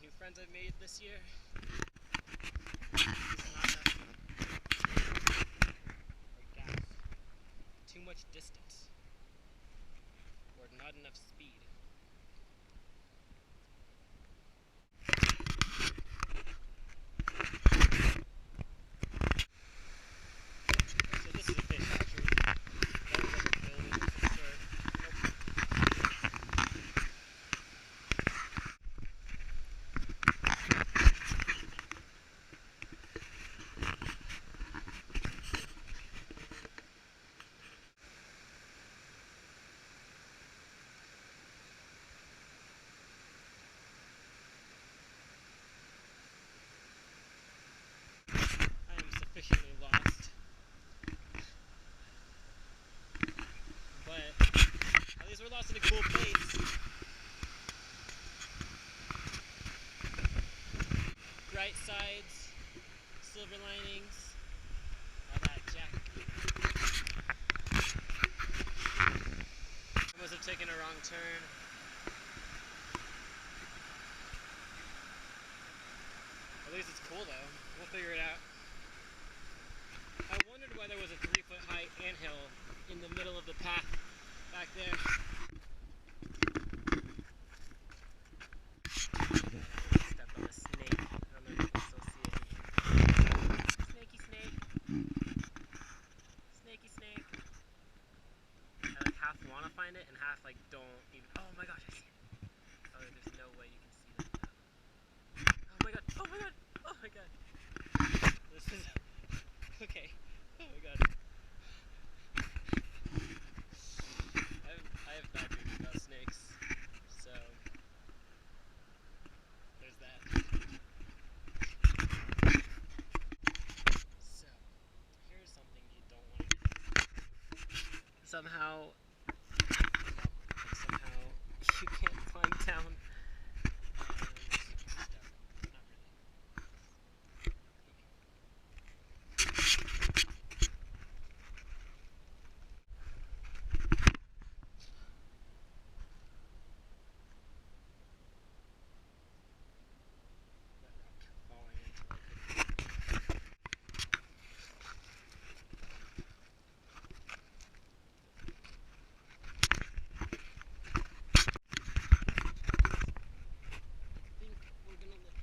new friends I've made this year. It's not that or gas. Too much distance. Or not enough speed. So this is a fish actually. That was like a film of some sort. I am sufficiently lost. But at least we're lost in a cool place. Bright sides, silver linings, all that jack. I must have taken a wrong turn. At least it's cool though. We'll figure it out. I wondered why there was a 3-foot high anthill in the middle of the path back there. Step on a snake. I don't know if you can still see it. Snakey snake. Snakey snake. I like half want to find it and half like don't even. Oh my gosh, I see it. Oh, there's no way you can see that. Oh my god. Oh my god. Oh my god. This is okay. Oh my god. I have bad dreams about snakes, so there's that. So here's something you don't want to do. Somehow you can't climb down. Not really. That rock falling into it. I think we're gonna live.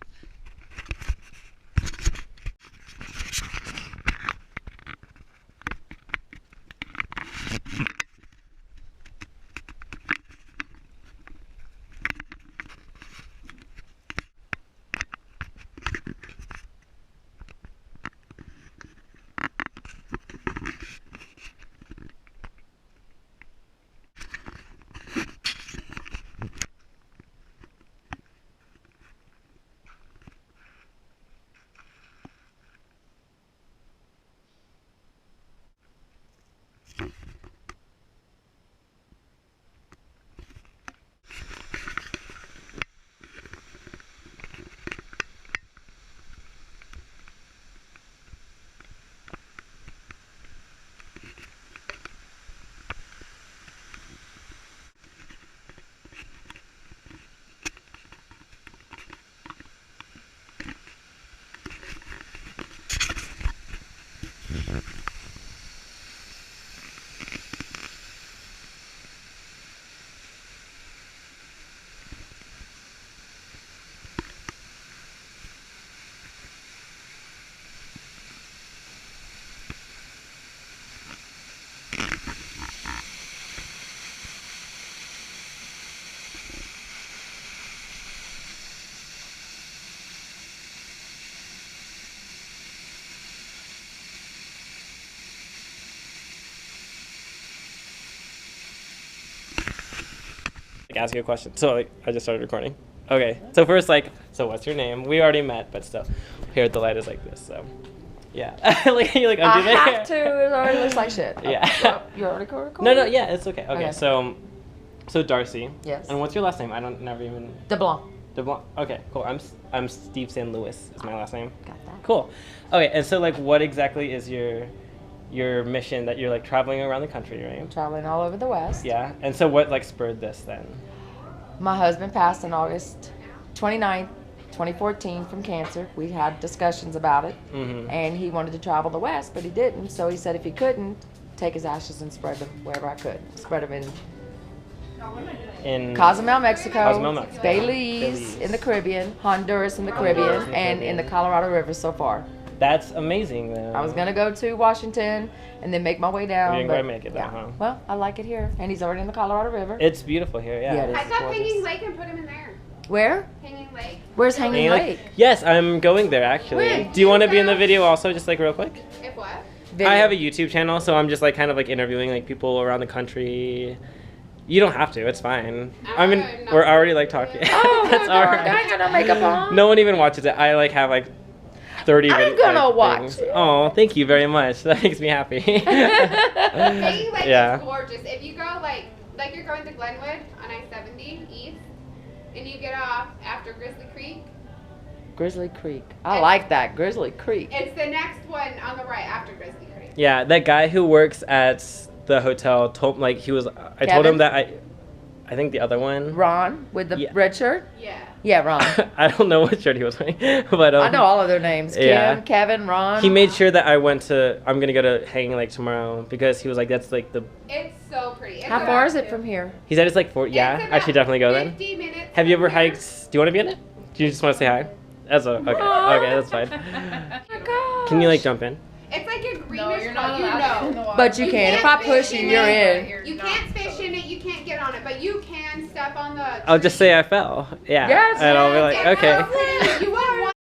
Ask you a question. So I just started recording. Okay. So first, so what's your name? We already met, but still, here the light is like this. So, yeah. You undo I my hair. have to. It already looks like shit. Yeah. You already recording? No. Yeah, it's okay. Okay. Okay. So Darcy. Yes. And what's your last name? I don't never even. DeBlanc. DeBlanc. Okay. Cool. I'm Steve San Luis is my last name. Got that. Cool. Okay. And so what exactly is your mission that you're traveling around the country, right? Traveling all over the West. Yeah. And so what spurred this then? My husband passed on August 29th, 2014 from cancer. We had discussions about it, and he wanted to travel the West, but he didn't. So he said if he couldn't, take his ashes and spread them wherever I could. Spread them in Cozumel, Mexico, Cozumel, Mexico. Belize in the Caribbean, Honduras in the Caribbean, and in the Colorado River so far. That's amazing, though. I was gonna go to Washington and then make my way down. You didn't but, quite make it down, huh? Well, I like it here, and he's already in the Colorado River. It's beautiful here, yeah. Yeah, it is. I got gorgeous. Hanging Lake and put him in there. Where? Hanging Lake. Where's Hanging Lake? Yes, I'm going there actually. When? Do you want to be in the video also, just like real quick? If what? Video. I have a YouTube channel, so I'm just like kind of like interviewing like people around the country. You don't have to. It's fine. I mean, No. we're already like talking. Oh, That's darn, alright. I ain't got no makeup on. No one even watches it. I like have like 30. I'm gonna watch it. Oh, thank you very much. That makes me happy. Hanging Lake Yeah. is gorgeous. If you go like you're going to Glenwood on I-70 east, and you get off after Grizzly Creek, Grizzly Creek. I like that. Grizzly Creek. it's the next one on the right after Grizzly Creek. Yeah, that guy who works at the hotel told like he was. I told him Kevin? that I think the other one. Ron with the Yeah. red shirt? Yeah. Yeah, Ron. I don't know what shirt he was wearing, but I know all of their names. Kim, yeah. Kevin, Ron. he made sure that I'm gonna go to Hanging Lake tomorrow because he was like that's like the. It's so pretty. It's How about- far is it from here? He said it's like 4. Yeah, It's I about should definitely go then. 50 minutes Have you from ever here. hiked? Do you want to be in it? Do you just want to say hi? That's okay. Aw. Okay, that's fine. Oh my gosh. Can you like jump in? It's like a greenish No, you're not color. allowed to get in the water. But you can. If I can't push fish you, in you're it. in. You can't fish in it. You can't get on it, but you can step on the. I'll just say I fell. Yeah. Yes, And I'll be It's like, okay. so pretty. You will.